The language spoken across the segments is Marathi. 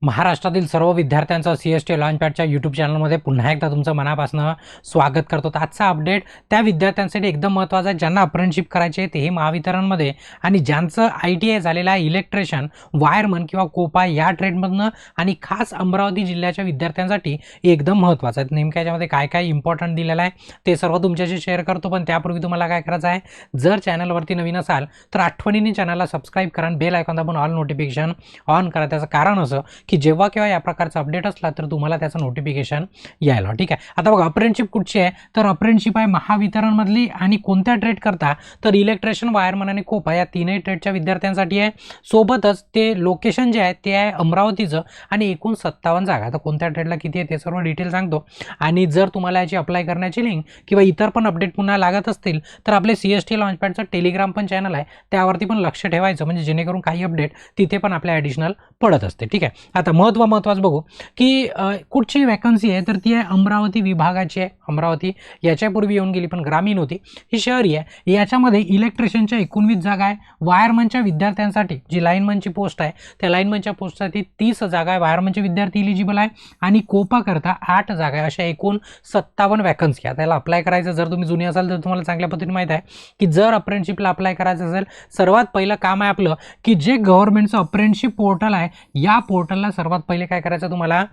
महाराष्ट्रातील सर्व विद्यार्थ्यांचं CST लॉन्चपॅडच्या यूट्यूब चॅनलमध्ये पुन्हा एकदा तुमचं मनापासून स्वागत करतो. तर आजचा अपडेट त्या विद्यार्थ्यांसाठी एकदम महत्त्वाचा आहे ज्यांना अप्रेंटिसशिप करायची आहे, तेही महावितरणमध्ये, आणि ज्यांचं ITI झालेलं आहे इलेक्ट्रिशियन, वायरमन किंवा कोपा या ट्रेडमधनं, आणि खास अमरावती जिल्ह्याच्या विद्यार्थ्यांसाठी एकदम महत्त्वाचं आहे. नेमक्या याच्यामध्ये काय काय इम्पॉर्टंट दिलेलं आहे ते सर्व तुमच्याशी शेअर करतो. पण त्यापूर्वी तुम्हाला काय करायचं आहे, जर चॅनलवरती नवीन असाल तर आठवणीने चॅनलला सबस्क्राईब करा आणि बेल आयकॉन दाबून ऑल नोटिफिकेशन ऑन करा. त्याचं कारण असं की जेव्हा केव्हा या प्रकारचा अपडेट असला तर तुम्हाला त्याचं नोटिफिकेशन यायला. ठीक आहे. आता बघा, अप्रेंटिसशिप कुठची आहे, तर अप्रेंटिसशिप आहे महावितरणमधली, आणि कोणत्या ट्रेड करता, तर इलेक्ट्रिशियन, वायरमन आणि कोपा या तीनही ट्रेडच्या विद्यार्थ्यांसाठी आहे. सोबतच ते लोकेशन जे आहे ते आहे अमरावतीचं, आणि एकूण 57 जागा. आता कोणत्या ट्रेडला किती आहे ते सर्व डिटेल सांगतो. आणि जर तुम्हाला याची अप्लाय करण्याची लिंक किंवा इतर पण अपडेट पुन्हा लागत असतील तर आपले CST लॉन्चपॅडचं टेलिग्राम पण चॅनल आहे, त्यावरती पण लक्ष ठेवायचं, म्हणजे जेणेकरून काही अपडेट तिथे पण आपल्या ॲडिशनल पडत असते. ठीक आहे. आता महत्त्वाचं बघू की कुठची वॅकन्सी आहे, तर ती आहे अमरावती विभागाची आहे. अमरावती याच्यापूर्वी येऊन गेली पण ग्रामीण होती, ही शहरी आहे. याच्यामध्ये इलेक्ट्रिशियनच्या 19 जागा आहे. वायरमनच्या विद्यार्थ्यांसाठी जी लाईनमनची पोस्ट आहे त्या लाईनमनच्या पोस्टसाठी 30 जागा आहे. वायरमनचे विद्यार्थी इलिजिबल आहे. आणि कोपा करता 8 जागा आहे. अशा एकूण 57 वॅकन्सी आहे. त्याला अप्लाय करायचं, जर तुम्ही जुनी असाल तर तुम्हाला चांगल्या पद्धतीने माहीत आहे की जर अप्रेंटिसशिपला अप्लाय करायचं असेल, सर्वात पहिलं काम आहे आपलं की जे गव्हर्नमेंटचं अप्रेंटिसशिप पोर्टल आहे, या पोर्टलला सर्वात पहिले काय करायचं, तुम्हाला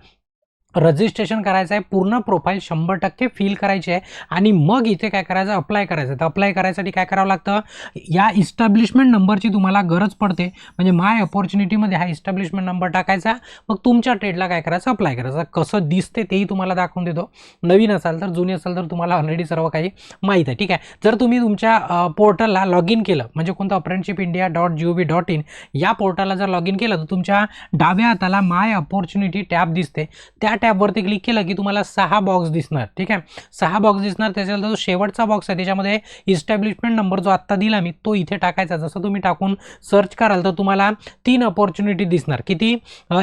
रजिस्ट्रेशन करायचं आहे. पूर्ण प्रोफाईल 100% फिल करायची आहे. आणि मग इथे काय करायचं, अप्लाय करायचं. तर अप्लाय करायसाठी काय करावं लागतं, या इस्टॅब्लिशमेंट नंबरची तुम्हाला गरज पडते. म्हणजे माय अपॉर्च्युनिटीमध्ये हा इस्टॅब्लिशमेंट नंबर टाकायचा. मग तुमच्या ट्रेडला काय करायचं, अप्लाय करायचं. कसं दिसते तेही तुम्हाला दाखवून देतो. नवीन असाल तर, जुनी असाल तर तुम्हाला ऑलरेडी सर्व काही माहीत आहे. ठीक आहे. जर तुम्ही तुमच्या पोर्टलला लॉग इन केलं, म्हणजे कोणतं apprenticeshipiindia.gov.in या पोर्टलला जर लॉग इन केलं तर तुमच्या डाव्या हाताला माय अपॉर्च्युनिटी टॅब दिसते. त्या टॅबवरती क्लिक केलं की तुम्हाला 6 बॉक्स दिसणार. ठीक आहे. 6 बॉक्स दिसणार. त्याच्यानंतर जो शेवटचा बॉक्स आहे त्याच्यामध्ये इस्टॅब्लिशमेंट नंबर जो आत्ता दिला मी तो इथे टाकायचा. जसं तुम्ही टाकून सर्च कराल तर तुम्हाला 3 अपॉर्च्युनिटी दिसणार. किती?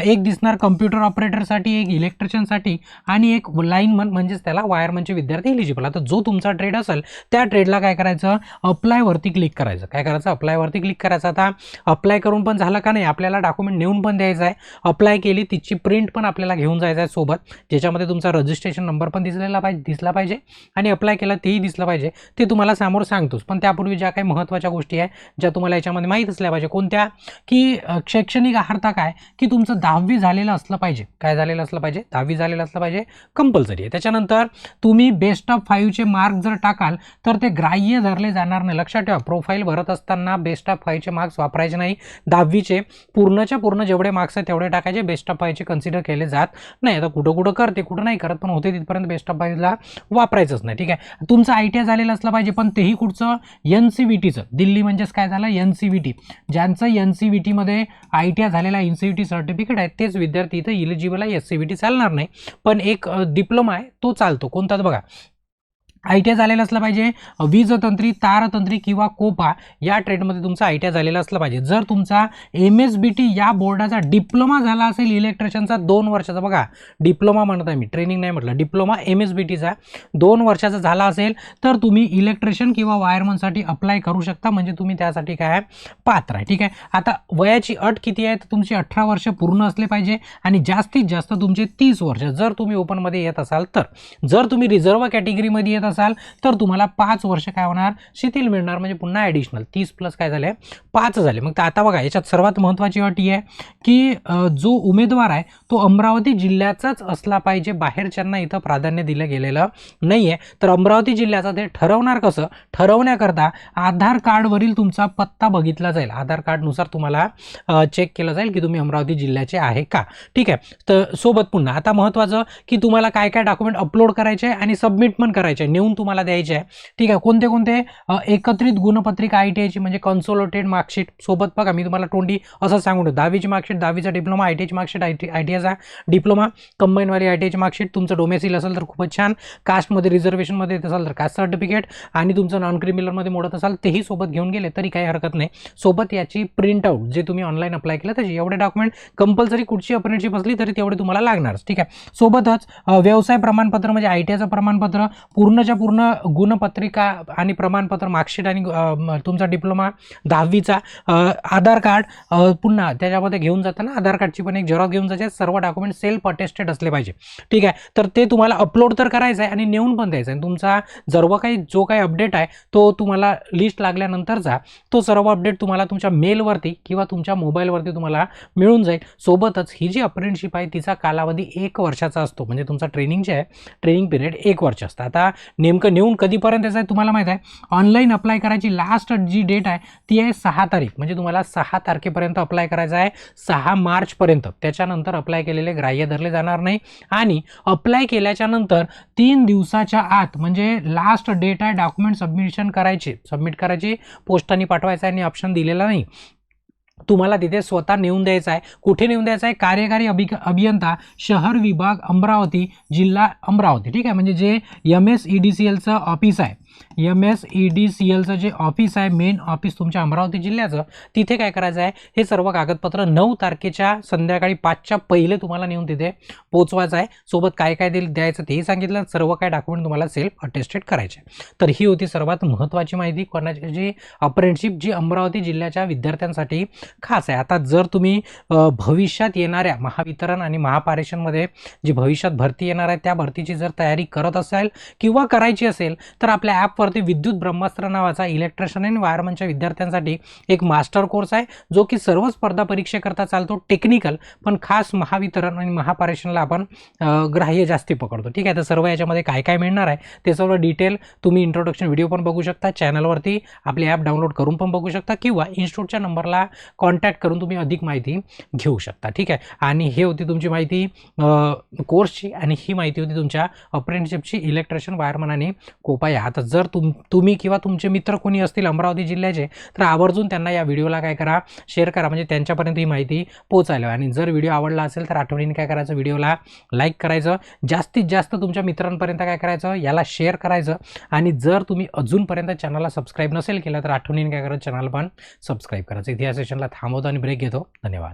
एक दिसणार कम्प्युटर ऑपरेटरसाठी, एक इलेक्ट्रिशियनसाठी, आणि एक लाईनमन म्हणजेच त्याला वायरमनचे विद्यार्थी इलिजिबल. आता जो तुमचा ट्रेड असेल त्या ट्रेडला काय करायचं, अप्लायवरती क्लिक करायचं. काय करायचं, अप्लायवरती क्लिक करायचं. आता अप्लाय करून पण झालं का नाही, आपल्याला डॉक्युमेंट नेऊन पण द्यायचं आहे. अप्लाय केली तिची प्रिंट पण आपल्याला घेऊन जायचं आहे सोबत, ज्याच्यामध्ये तुमचा रजिस्ट्रेशन नंबर पण दिसला पाहिजे आणि अप्लाय केला तेही दिसलं पाहिजे. ते तुम्हाला समोर सांगतोच. पण त्यापूर्वी ज्या काही महत्त्वाच्या गोष्टी आहे ज्या तुम्हाला याच्यामध्ये माहीत असल्या पाहिजे, कोणत्या, की शैक्षणिक अर्हता काय, की तुमचं 10वी झालेलं असलं पाहिजे. काय झालेलं असलं पाहिजे, 10वी झालेलं असलं पाहिजे, कंपल्सरी आहे. त्याच्यानंतर तुम्ही बेस्ट ऑफ 5चे मार्क जर टाकाल तर ते ग्राह्य धरले जाणार नाही. लक्षात ठेवा, प्रोफाईल भरत असताना बेस्ट ऑफ 5चे मार्क्स वापरायचे नाही. 10वीचे पूर्णच्या पूर्ण जेवढे मार्क्स आहेत तेवढे टाकायचे, बेस्ट ऑफ 5चे कन्सिडर केले जात नाही. आता कुठं करते, कुठं नाही करत, पण होते तिथपर्यंत बेस्ट ऑफ 5ला वापरायचंच नाही. ठीक आहे. तुमचं ITI झालेलं असलं पाहिजे, पण तेही कुठचं, NCVTचं. दिल्ली म्हणजेच काय झालं, NCVT. ज्यांचं NCVTमध्ये ITI झालेला NCVT सर्टिफिकेट आहे तेच विद्यार्थी इथं इलिजिबल आहे. SCVT चालणार नाही, पण एक डिप्लोमा आहे तो चालतो. कोणता बघा, ITI झालेलं असलं पाहिजे. वीजतंत्री, तारतंत्री किंवा कोपा या ट्रेडमध्ये तुमचा ITI झालेला असलं पाहिजे. जर तुमचा MSBT या बोर्डाचा डिप्लोमा झाला असेल इलेक्ट्रिशियनचा 2 वर्षाचा, बघा डिप्लोमा म्हणत आहे मी, ट्रेनिंग नाही म्हटलं, डिप्लोमा MSBTचा 2 वर्षाचा झाला असेल तर तुम्ही इलेक्ट्रिशियन किंवा वायरमनसाठी अप्लाय करू शकता. म्हणजे तुम्ही त्यासाठी काय पात्र आहे. ठीक आहे. आता वयाची अट किती आहे, तर तुमची 18 वर्ष पूर्ण असले पाहिजे, आणि जास्तीत जास्त तुमचे 30 वर्ष जर तुम्ही ओपनमध्ये येत असाल तर. जर तुम्ही रिझर्व्ह कॅटेगरीमध्ये येत असाल तर तुम्हाला 5 वर्ष काय होणार, शिथिल मिळणार. म्हणजे पुन्हा ॲडिशनल 30 प्लस काय झाले, 5 झाले. मग आता बघा, याच्यात सर्वात महत्त्वाची अट ही आहे की जो उमेदवार आहे तो अमरावती जिल्ह्याचाच असला पाहिजे. बाहेरच्यांना इथं प्राधान्य दिलं गेलेलं नाही आहे. तर अमरावती जिल्ह्याचा ते ठरवणार कसं, ठरवण्याकरता आधार कार्डवरील तुमचा पत्ता बघितला जाईल. आधार कार्डनुसार तुम्हाला चेक केलं जाईल की तुम्ही अमरावती जिल्ह्याचे आहे का. ठीक आहे. तर सोबत पुन्हा आता महत्त्वाचं की तुम्हाला काय काय डॉक्युमेंट अपलोड करायचे आहे आणि सबमिट पण करायचे, नेऊन तुम्हाला द्यायचे आहे. ठीक आहे. कोणते कोणते, एकत्रित गुणपत्रिका ITIची म्हणजे कन्सोलिडेटेड मार्कशीट सोबत. बघा मी तुम्हाला तोंडी असं सांगून ठेवतो, 10वीची मार्कशीट, 10वीचा डिप्लोमा, ITIची मार्कशीट, ITIचा डिप्लोमा, कंबाईनवाली ITIची मार्कशीट, तुमचं डोमेसिल असेल तर खूपच छान, कास्टमध्ये रिझर्वेशनमध्ये येत असाल तर कास्ट सर्टिफिकेट, आणि तुमचं नॉन क्रिमिनलमध्ये मोडत असाल तेही सोबत घेऊन गेले तरी काही हरकत नाही. सोबत याची प्रिंट आउट जे तुम्ही ऑनलाईन अप्लाय केलं त्याची, एवढे डॉक्युमेंट कंपल्सरी कुठची अप्रेंटिसशिप असली तरी तेवढे तुम्हाला लागणारच. ठीक आहे. सोबतच व्यवसाय प्रमाणपत्र म्हणजे ITIचं प्रमाणपत्र, पूर्णच्या तुमच्या पूर्ण गुणपत्रिका आणि प्रमाणपत्र, मार्कशीट आणि तुमचा डिप्लोमा 10वीचा, आधार कार्ड, पुन्हा त्याच्यामध्ये घेऊन जाताना आधार कार्डची पण एक झेरॉक्स घेऊन जायचे. सर्व डॉक्युमेंट सेल्फ अटेस्टेड असले पाहिजे. ठीक आहे, तर ते तुम्हाला अपलोड तर करायचं आहे आणि नेऊन पण द्यायचं आहे. तुमचा जो काही अपडेट आहे तो तुम्हाला लिस्ट लागल्यानंतरचा तो सर्व अपडेट तुम्हाला तुमच्या मेलवरती किंवा तुमच्या मोबाईलवरती तुम्हाला मिळून जाईल. सोबतच ही जी अप्रेंटिसशिप आहे तिचा कालावधी 1 वर्षाचा असतो. म्हणजे तुमचा ट्रेनिंग पिरियड 1 वर्ष असतं. आता नेमकं नेऊन कधीपर्यंत आहे तुम्हाला माहीत आहे. ऑनलाईन अप्लाय करायची लास्ट जी डेट आहे ती आहे 6 तारीख. म्हणजे तुम्हाला 6 तारखेपर्यंत अप्लाय करायचं आहे, 6 मार्चपर्यंत. त्याच्यानंतर अप्लाय केलेले ग्राह्य धरले जाणार नाही. आणि अप्लाय केल्याच्या नंतर 3 दिवसाच्या आत, म्हणजे लास्ट डेट आहे डॉक्युमेंट सबमिट करायची, पोस्टाने पाठवायचं आहे आणि ऑप्शन दिलेला नाही. तुम्हाला तिथे स्वतः नेऊन द्यायचं आहे. कुठे नेऊन द्यायचं आहे? कार्यकारी अभियंता, शहर विभाग, अमरावती, जिल्हा अमरावती. ठीक आहे, म्हणजे जे MSEDCLचं ऑफिस आहे, MSEDCLचं जे ऑफिस आहे, मेन ऑफिस तुमच्या अमरावती जिल्ह्याचं, तिथे काय करायचं आहे, हे सर्व कागदपत्र 9 तारखेच्या संध्याकाळी 5च्या पहिले तुम्हाला नेऊन तिथे पोचवायचं आहे. सोबत काय काय द्यायचं तेही सांगितलं. सर्व काय डॉक्युमेंट तुम्हाला सेल्फ अटेस्टेड करायचे. तर ही होती सर्वात महत्त्वाची माहिती कोणाची, जी अप्रेंटिसशिप जी अमरावती जिल्ह्याच्या विद्यार्थ्यांसाठी खास आहे. आता जर तुम्ही भविष्यात येणाऱ्या महावितरण आणि महापारेषणमध्ये जी भविष्यात भरती येणार आहे त्या भरतीची जर तयारी करत असाल किंवा करायची असेल तर आपल्या ॲपवरती विद्युत ब्रह्मास्त्र नावाचा इलेक्ट्रिशियन आणि वायरमनच्या विद्यार्थ्यांसाठी एक मास्टर कोर्स आहे, जो की सर्व स्पर्धा परीक्षेकरता चालतो. टेक्निकल, पण खास महावितरण आणि महापारेषणला आपण ग्राह्य जास्ती पकडतो. ठीक आहे, तर सर्व याच्यामध्ये काय काय मिळणार आहे ते सर्व डिटेल तुम्ही इंट्रोडक्शन व्हिडिओ पण बघू शकता. चॅनलवरती आपली ॲप डाउनलोड करून पण बघू शकता किंवा इन्स्टिट्यूटच्या नंबरला कॉन्टॅक्ट करून तुम्ही अधिक माहिती घेऊ शकता. ठीक आहे, आणि हे होती तुमची माहिती कोर्सची, आणि ही माहिती होती तुमच्या अप्रेंटिसशिपची इलेक्ट्रिशियन, वायरमन आणि कोपाया. आता जर तुम्ही किंवा तुमचे मित्र कोणी असतील अमरावती जिल्ह्याचे तर आवर्जून त्यांना या व्हिडिओला काय करा, शेअर करा, म्हणजे त्यांच्यापर्यंत ही माहिती पोहोचायला. आणि जर व्हिडिओ आवडला असेल तर आठवणीने काय करायचं, व्हिडिओला लाईक करायचं, जास्तीत जास्त तुमच्या मित्रांपर्यंत काय करायचं, याला शेअर करायचं. आणि जर तुम्ही अजूनपर्यंत चॅनलला सबस्क्राईब नसेल केलं तर आठवणीने काय करायचं, चॅनल पण सबस्क्राईब करायचं. इथे या सेशनला थांबवतो आणि ब्रेक घेतो. धन्यवाद.